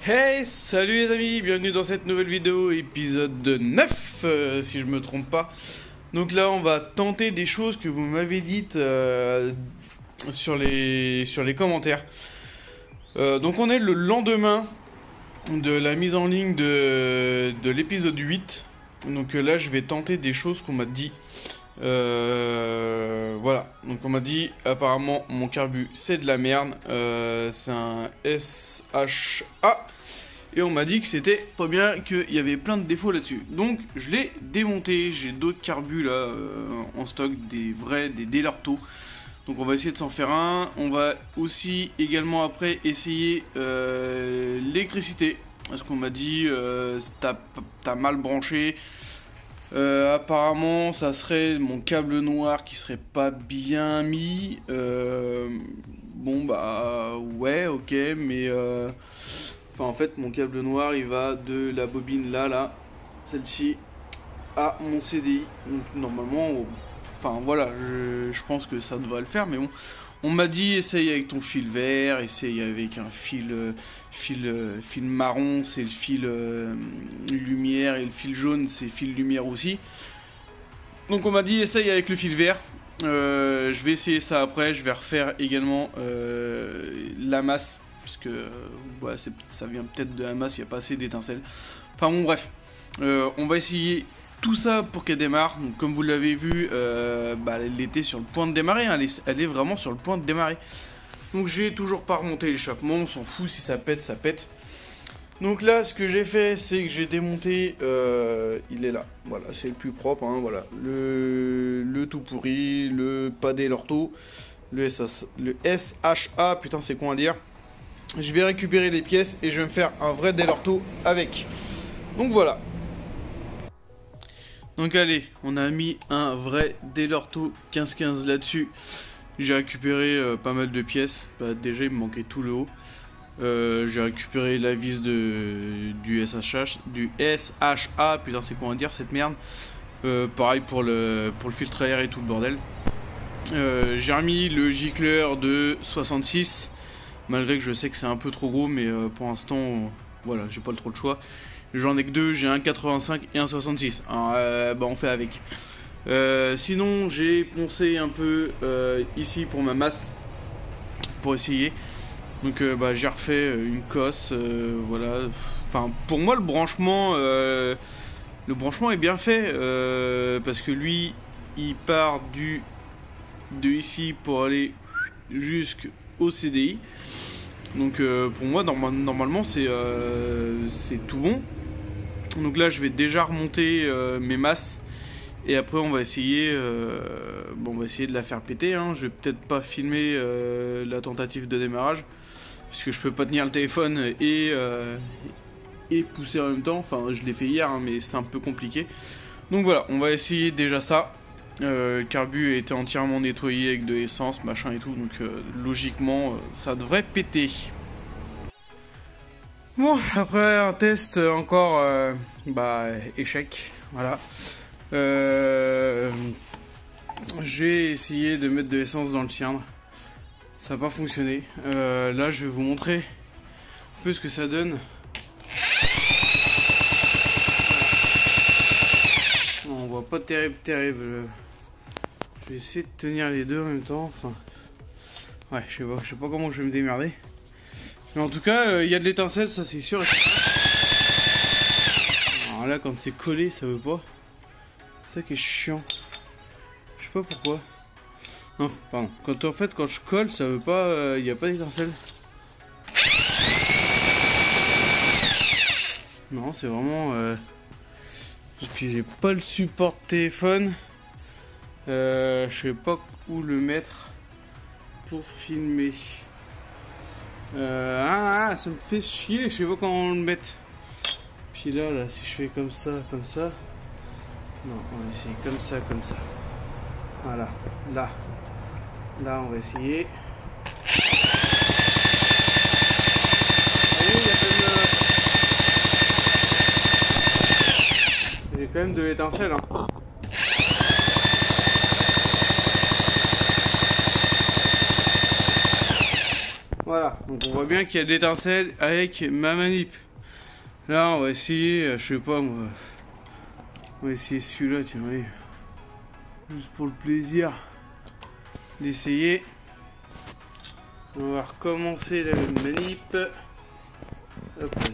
Hey, salut les amis, bienvenue dans cette nouvelle vidéo, épisode 9, si je me trompe pas. Donc là, on va tenter des choses que vous m'avez dites sur les commentaires. Donc on est le lendemain de la mise en ligne de l'épisode 8. Donc là, je vais tenter des choses qu'on m'a dit. Voilà, donc on m'a dit apparemment mon carbu c'est de la merde, c'est un SHA et on m'a dit que c'était pas bien, qu'il y avait plein de défauts là-dessus. Donc je l'ai démonté, j'ai d'autres carbus là en stock, des vrais, des Delarto. Donc on va essayer de s'en faire un. On va aussi également après essayer l'électricité, parce qu'on m'a dit t'as mal branché. Apparemment ça serait mon câble noir qui serait pas bien mis. Bon bah ouais, ok, mais en fait mon câble noir il va de la bobine là, celle-ci, à mon CDI. Donc normalement, enfin voilà, je pense que ça devrait le faire, mais bon. On m'a dit essaye avec ton fil vert, essaye avec un fil marron, c'est le fil lumière, et le fil jaune c'est fil lumière aussi. Donc on m'a dit essaye avec le fil vert. Je vais essayer ça après, je vais refaire également la masse, puisque ouais, ça vient peut-être de la masse, il n'y a pas assez d'étincelles. Enfin bon bref, on va essayer tout ça pour qu'elle démarre. Donc, comme vous l'avez vu, elle était sur le point de démarrer, hein. Elle est vraiment sur le point de démarrer. Donc j'ai toujours pas remonté l'échappement, on s'en fout, si ça pète, ça pète. Donc là, ce que j'ai fait, c'est que j'ai démonté, il est là, voilà, c'est le plus propre, hein, voilà, le tout pourri, le pas Delarto, le SHA, putain c'est con à dire. Je vais récupérer les pièces et je vais me faire un vrai Delarto avec. Donc voilà. Donc allez, on a mis un vrai Delarto 1515 là-dessus. J'ai récupéré pas mal de pièces. Déjà il me manquait tout le haut. J'ai récupéré la vis du SHA. Putain c'est quoi à dire cette merde. Pareil pour le filtre à air et tout le bordel. J'ai remis le gicleur de 66. Malgré que je sais que c'est un peu trop gros, mais pour l'instant, voilà, j'ai pas trop le choix. J'en ai que deux, j'ai un 85 et un 66. Alors, on fait avec. Sinon, j'ai poncé un peu ici pour ma masse, pour essayer. Donc, j'ai refait une cosse, voilà. Enfin, pour moi, le branchement est bien fait, parce que lui, il part de ici pour aller jusqu'au CDI. Donc pour moi normalement c'est tout bon. Donc là je vais déjà remonter mes masses et après on va essayer de la faire péter, hein. Je vais peut-être pas filmer la tentative de démarrage parce que je peux pas tenir le téléphone et pousser en même temps. Enfin je l'ai fait hier, hein, mais c'est un peu compliqué. Donc voilà, on va essayer déjà ça. Le carbu a été entièrement nettoyé avec de l'essence, machin et tout, donc logiquement ça devrait péter. Bon, après un test encore échec, voilà. J'ai essayé de mettre de l'essence dans le cylindre, ça n'a pas fonctionné. Là je vais vous montrer un peu ce que ça donne. On voit pas terrible. Je vais essayer de tenir les deux en même temps. Enfin, ouais, je sais pas comment je vais me démerder. Mais en tout cas, il y a de l'étincelle, ça c'est sûr. Alors là, quand c'est collé, ça veut pas. C'est ça qui est chiant. Je sais pas pourquoi. Non, pardon. Quand je colle, ça veut pas. Il n'y a pas d'étincelle. Non, c'est vraiment. Et puis j'ai pas le support de téléphone. Je sais pas où le mettre pour filmer. Ça me fait chier, je sais pas comment le mettre. Puis là, si je fais comme ça. Non, on va essayer comme ça. Voilà, là on va essayer. J'ai quand même de l'étincelle, hein. Voilà. Voilà, donc on voit bien qu'il y a de l'étincelle avec ma manip. Là, on va essayer, je sais pas moi. On va essayer celui-là, tiens, voyez. Juste pour le plaisir d'essayer. On va recommencer la manip. Hop, là.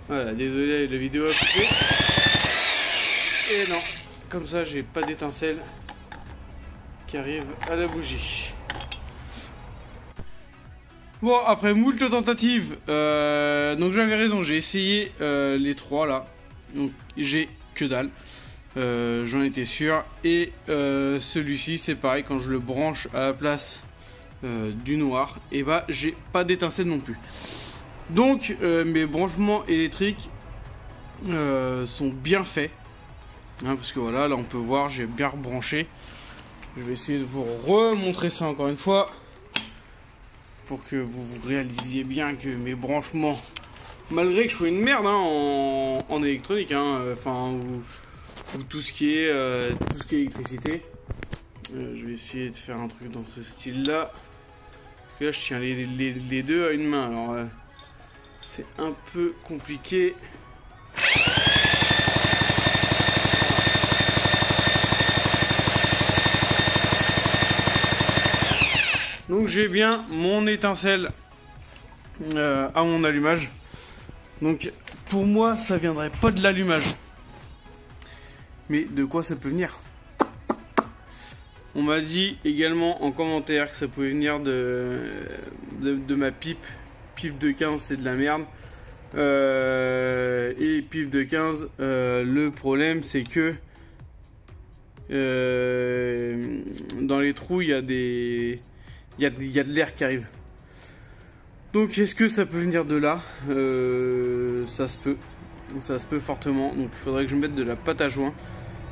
Voilà, désolé, la vidéo a coupé. Et non, comme ça, j'ai pas d'étincelle qui arrive à la bougie. Bon, après moult tentatives, donc j'avais raison, j'ai essayé les trois là. Donc j'ai que dalle. J'en étais sûr. Et celui-ci, c'est pareil, quand je le branche à la place du noir, et bah j'ai pas d'étincelle non plus. Donc mes branchements électriques sont bien faits. Hein, parce que voilà, là on peut voir, j'ai bien rebranché. Je vais essayer de vous remontrer ça encore une fois. Pour que vous réalisiez bien que mes branchements, malgré que je sois une merde hein, en électronique, hein, ou tout ce qui est électricité, je vais essayer de faire un truc dans ce style là, parce que là je tiens les deux à une main, alors c'est un peu compliqué. Donc j'ai bien mon étincelle à mon allumage. Donc pour moi ça viendrait pas de l'allumage. Mais de quoi ça peut venir? On m'a dit également en commentaire que ça pouvait venir de ma pipe. Pipe de 15 c'est de la merde. Et pipe de 15, le problème c'est que dans les trous il y a il y a de l'air qui arrive. Donc est-ce que ça peut venir de là? Ça se peut fortement. Donc il faudrait que je mette de la pâte à joint.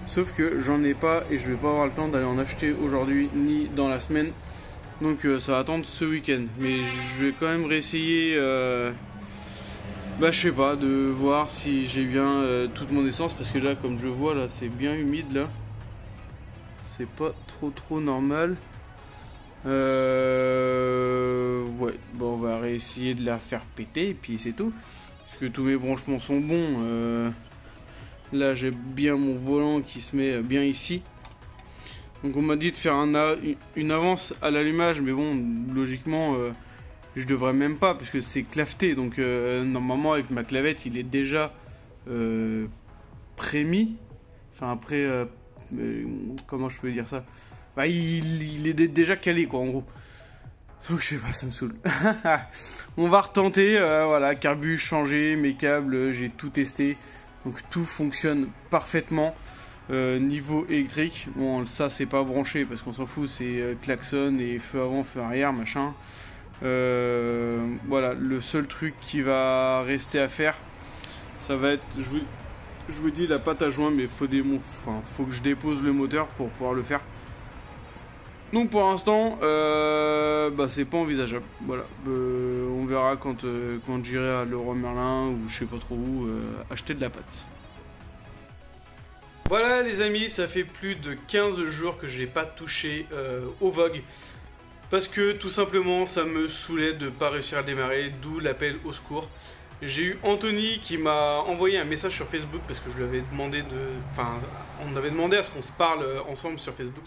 Sauf que j'en ai pas et je vais pas avoir le temps d'aller en acheter aujourd'hui ni dans la semaine. Donc ça va attendre ce week-end. Mais je vais quand même réessayer, bah je sais pas, de voir si j'ai bien toute mon essence. Parce que là comme je vois là c'est bien humide là. C'est pas trop normal. Ouais, bon on va réessayer de la faire péter et puis c'est tout. Parce que tous mes branchements sont bons. Là j'ai bien mon volant qui se met bien ici. Donc on m'a dit de faire une avance à l'allumage, mais bon logiquement je devrais même pas puisque c'est claveté. Donc normalement avec ma clavette il est déjà prémis. Enfin après comment je peux dire ça? Bah, il est déjà calé quoi en gros. Donc je sais pas, ça me saoule. On va retenter, voilà, carbu changé, mes câbles, j'ai tout testé. Donc tout fonctionne parfaitement. Niveau électrique, bon ça c'est pas branché parce qu'on s'en fout, c'est klaxon et feu avant, feu arrière, machin. Voilà, le seul truc qui va rester à faire, ça va être, je vous dis la pâte à joint, mais faut que je dépose le moteur pour pouvoir le faire. Donc pour l'instant, bah, c'est pas envisageable. Voilà, on verra quand j'irai à Leroy Merlin ou je sais pas trop où acheter de la pâte. Voilà les amis, ça fait plus de 15 jours que je n'ai pas touché au Vogue. Parce que tout simplement ça me saoulait de ne pas réussir à démarrer, d'où l'appel au secours. J'ai eu Anthony qui m'a envoyé un message sur Facebook parce que je lui avais demandé on avait demandé à ce qu'on se parle ensemble sur Facebook.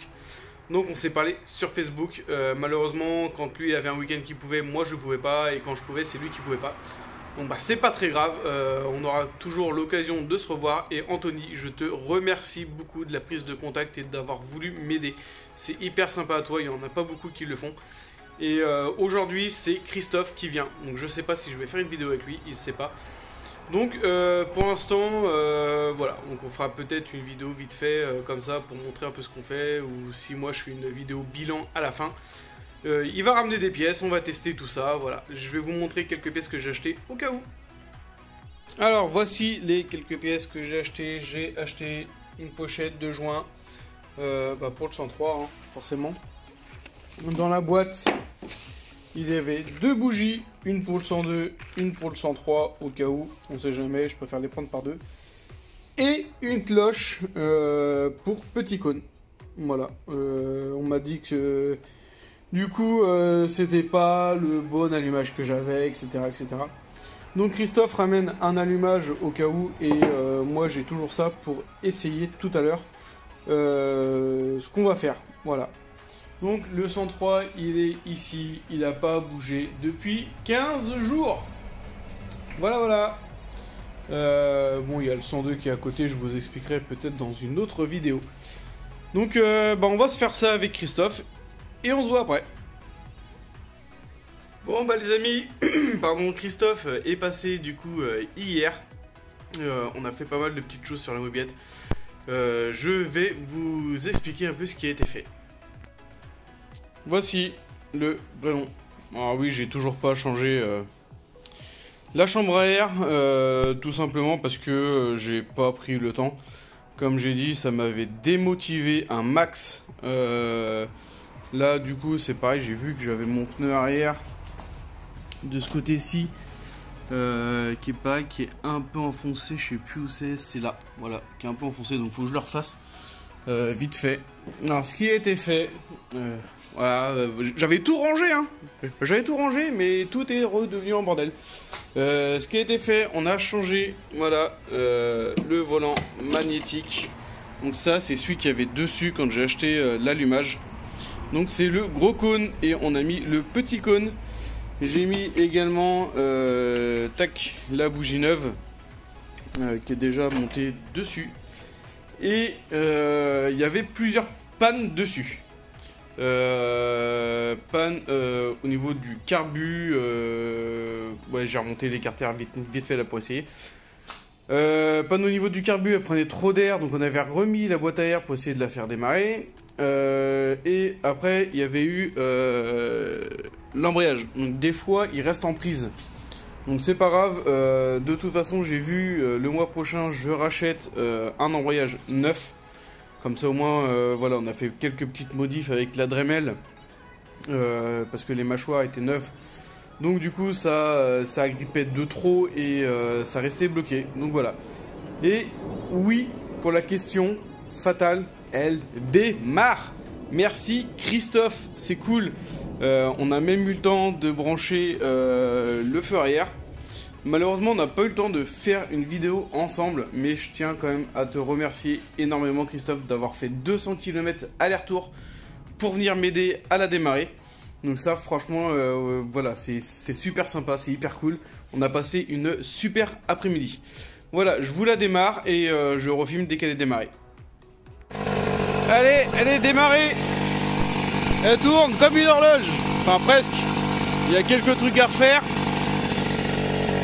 Donc on s'est parlé sur Facebook. Malheureusement quand lui il avait un week-end qu'il pouvait, moi je pouvais pas, et quand je pouvais c'est lui qui pouvait pas. Donc bah c'est pas très grave, on aura toujours l'occasion de se revoir. Et Anthony, je te remercie beaucoup de la prise de contact et d'avoir voulu m'aider. C'est hyper sympa à toi, il y en a pas beaucoup qui le font. Et aujourd'hui c'est Christophe qui vient, donc je sais pas si je vais faire une vidéo avec lui, il sait pas. Donc pour l'instant voilà, donc on fera peut-être une vidéo vite fait comme ça pour montrer un peu ce qu'on fait, ou si moi je fais une vidéo bilan à la fin. Il va ramener des pièces, on va tester tout ça, voilà. Je vais vous montrer quelques pièces que j'ai achetées au cas où. Alors voici les quelques pièces que j'ai achetées. J'ai acheté une pochette de joint pour le 103 hein, forcément. Dans la boîte il y avait deux bougies, une pour le 102, une pour le 103 au cas où, on sait jamais, je préfère les prendre par deux. Et une cloche pour petit cône. Voilà, on m'a dit que Du coup, c'était pas le bon allumage que j'avais, etc., etc. Donc Christophe ramène un allumage au cas où, et moi j'ai toujours ça pour essayer tout à l'heure ce qu'on va faire. Voilà. Donc le 103, il est ici, il n'a pas bougé depuis 15 jours. Voilà, voilà. Bon, il y a le 102 qui est à côté, je vous expliquerai peut-être dans une autre vidéo. Donc on va se faire ça avec Christophe, et on se voit après. Bon bah les amis, pardon, Christophe est passé du coup hier. On a fait pas mal de petites choses sur la mobilette. Je vais vous expliquer un peu ce qui a été fait. Voici le ballon. Alors oui, j'ai toujours pas changé la chambre à air, tout simplement parce que j'ai pas pris le temps. Comme j'ai dit, ça m'avait démotivé un max. Là du coup c'est pareil, j'ai vu que j'avais mon pneu arrière de ce côté-ci qui est pareil, qui est un peu enfoncé, je sais plus où c'est là, voilà, qui est un peu enfoncé, donc faut que je le refasse vite fait. Alors ce qui a été fait, voilà, j'avais tout rangé, hein, j'avais tout rangé, mais tout est redevenu en bordel. Ce qui a été fait, on a changé, voilà, le volant magnétique. Donc ça, c'est celui qui avait dessus quand j'ai acheté l'allumage. Donc c'est le gros cône et on a mis le petit cône. J'ai mis également tac, la bougie neuve qui est déjà montée dessus. Et il y avait plusieurs pannes dessus. Panne au niveau du carbu. Ouais, j'ai remonté l'écarteur vite fait là pour essayer. Panne au niveau du carbu, elle prenait trop d'air, donc on avait remis la boîte à air pour essayer de la faire démarrer. Et après, il y avait eu l'embrayage. Donc des fois, il reste en prise. Donc c'est pas grave. De toute façon, j'ai vu le mois prochain, je rachète un embrayage neuf. Comme ça au moins, voilà, on a fait quelques petites modifs avec la Dremel. Parce que les mâchoires étaient neuves. Donc du coup, ça agrippait de trop et ça restait bloqué. Donc voilà. Et oui, pour la question fatale, elle démarre. Merci Christophe, c'est cool. On a même eu le temps de brancher le feu arrière. Malheureusement, on n'a pas eu le temps de faire une vidéo ensemble, mais je tiens quand même à te remercier énormément Christophe d'avoir fait 200 km aller-retour pour venir m'aider à la démarrer. Donc ça, franchement, voilà, c'est super sympa, c'est hyper cool. On a passé une super après-midi. Voilà, je vous la démarre et je refilme dès qu'elle est démarrée. Allez, elle est démarrée. Elle tourne comme une horloge. Enfin, presque. Il y a quelques trucs à refaire.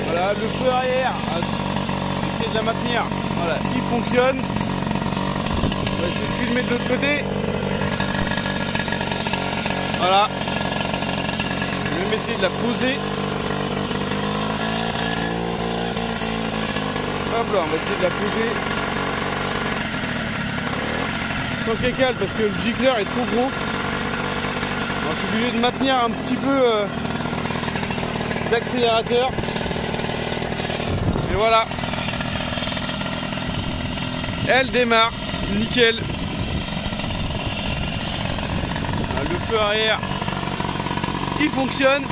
Voilà, le feu arrière. On va essayer de la maintenir. Voilà, il fonctionne. On va essayer de filmer de l'autre côté. Voilà. Je vais même essayer de la poser. Hop là, on va essayer de la poser. Sans qu'elle cale parce que le gicleur est trop gros. Alors, je suis obligé de maintenir un petit peu d'accélérateur. Et voilà. Elle démarre. Nickel. Le feu arrière, il fonctionne.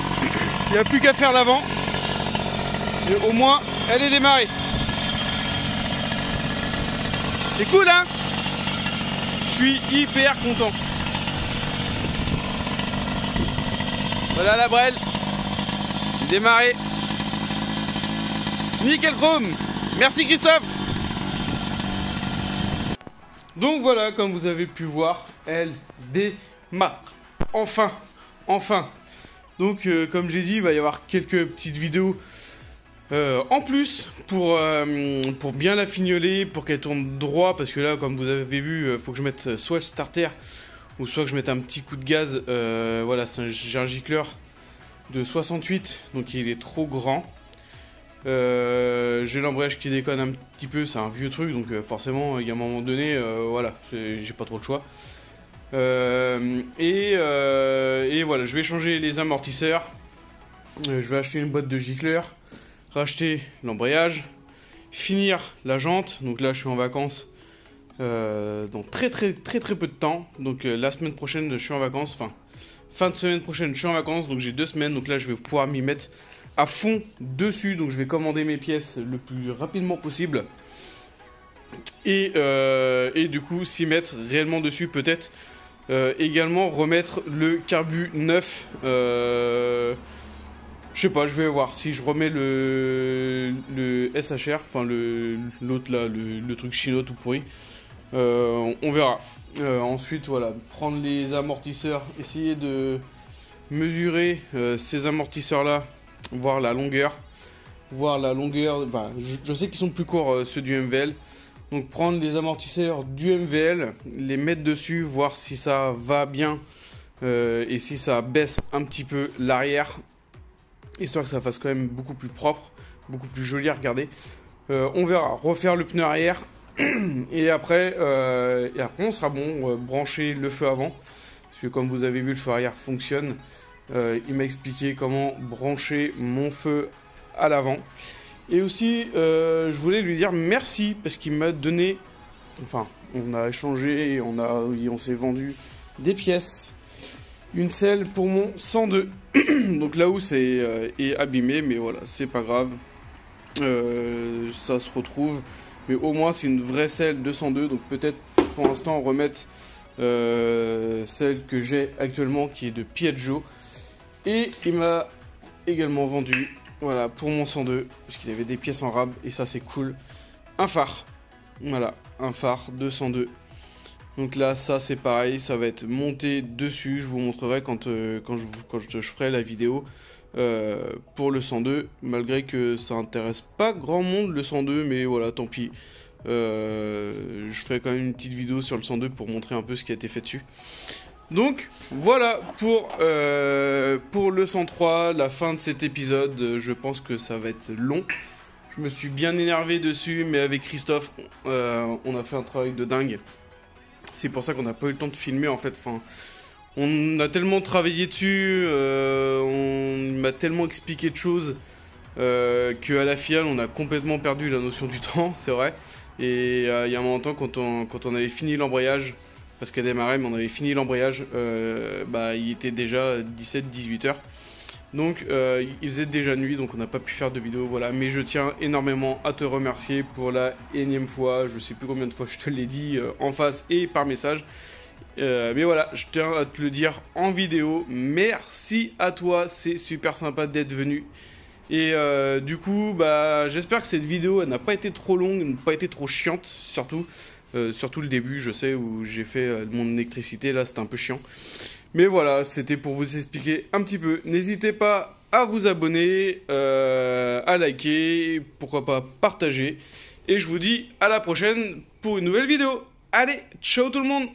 Il n'y a plus qu'à faire l'avant. Et au moins, elle est démarrée. C'est cool, hein? Je suis hyper content. Voilà la brelle. Démarrée. Nickel chrome. Merci Christophe. Donc voilà, comme vous avez pu voir, elle démarre. Enfin. Donc comme j'ai dit, il va y avoir quelques petites vidéos en plus pour bien la fignoler, pour qu'elle tourne droit, parce que là, comme vous avez vu, il faut que je mette soit le starter, ou soit que je mette un petit coup de gaz. Voilà, j'ai un gicleur de 68, donc il est trop grand. J'ai l'embrayage qui déconne un petit peu, c'est un vieux truc, donc forcément, il y a un moment donné, voilà, j'ai pas trop le choix. Et voilà, je vais changer les amortisseurs. Je vais acheter une boîte de gicleur, racheter l'embrayage, finir la jante. Donc là, je suis en vacances dans très peu de temps. Donc la semaine prochaine, je suis en vacances. Enfin, fin de semaine prochaine, je suis en vacances. Donc j'ai 2 semaines. Donc là, je vais pouvoir m'y mettre à fond dessus. Donc je vais commander mes pièces le plus rapidement possible. Et du coup, s'y mettre réellement dessus, peut-être. Également remettre le carbu neuf. Je sais pas, je vais voir si je remets le SHR, enfin l'autre là, le truc chinois tout pourri. On verra. Ensuite, voilà, prendre les amortisseurs, essayer de mesurer ces amortisseurs là, voir la longueur. Bah, je sais qu'ils sont plus courts ceux du MVL. Donc prendre les amortisseurs du MVL, les mettre dessus, voir si ça va bien et si ça baisse un petit peu l'arrière, histoire que ça fasse quand même beaucoup plus propre, beaucoup plus joli à regarder. On verra, refaire le pneu arrière et après on sera bon, brancher le feu avant, parce que comme vous avez vu le feu arrière fonctionne. Il m'a expliqué comment brancher mon feu à l'avant. Et aussi, je voulais lui dire merci parce qu'il m'a donné... Enfin, on a échangé et on s'est vendu des pièces. Une selle pour mon 102. Donc la housse est abîmée, mais voilà, c'est pas grave. Ça se retrouve. Mais au moins, c'est une vraie selle de 102. Donc peut-être pour l'instant remettre celle que j'ai actuellement qui est de Piaggio. Et il m'a également vendu... Voilà, pour mon 102, parce qu'il avait des pièces en rab, et ça c'est cool. Un phare, voilà, un phare de 102. Donc là, ça c'est pareil, ça va être monté dessus. Je vous montrerai quand je ferai la vidéo pour le 102. Malgré que ça intéresse pas grand monde le 102, mais voilà, tant pis. Je ferai quand même une petite vidéo sur le 102 pour montrer un peu ce qui a été fait dessus. Donc voilà pour le 103, la fin de cet épisode. Je pense que ça va être long. Je me suis bien énervé dessus, mais avec Christophe, on a fait un travail de dingue. C'est pour ça qu'on n'a pas eu le temps de filmer en fait. Enfin, on a tellement travaillé dessus, on m'a tellement expliqué de choses qu'à la finale, on a complètement perdu la notion du temps, c'est vrai. Et il y a un moment quand on avait fini l'embrayage, parce qu'elle démarrait, mais on avait fini l'embrayage, il était déjà 17-18 heures. Donc il faisait déjà nuit, donc on n'a pas pu faire de vidéo, voilà. Mais je tiens énormément à te remercier pour la énième fois, je sais plus combien de fois je te l'ai dit en face et par message. Mais voilà, je tiens à te le dire en vidéo. Merci à toi, c'est super sympa d'être venu. Et du coup, j'espère que cette vidéo elle n'a pas été trop longue, n'a pas été trop chiante, surtout le début, je sais, où j'ai fait mon électricité, là c'était un peu chiant. Mais voilà, c'était pour vous expliquer un petit peu. N'hésitez pas à vous abonner, à liker, pourquoi pas partager. Et je vous dis à la prochaine pour une nouvelle vidéo. Allez, ciao tout le monde!